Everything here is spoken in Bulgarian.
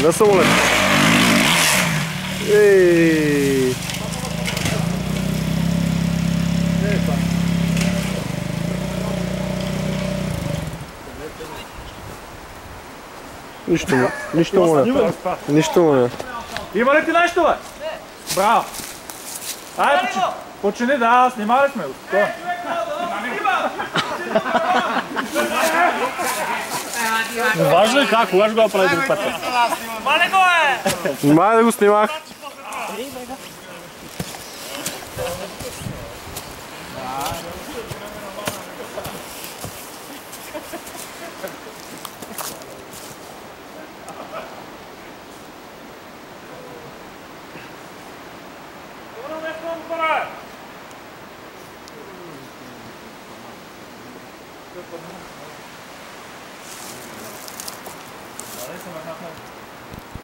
за самолет. Ей! Нищо му не. Има ли ти нещо, бе? Браво! Айде, почини, да, снимали сме го. Важно е как, кога ще го направи друг път. Мале го е! Май да го снимах. Allez, ça va maintenant.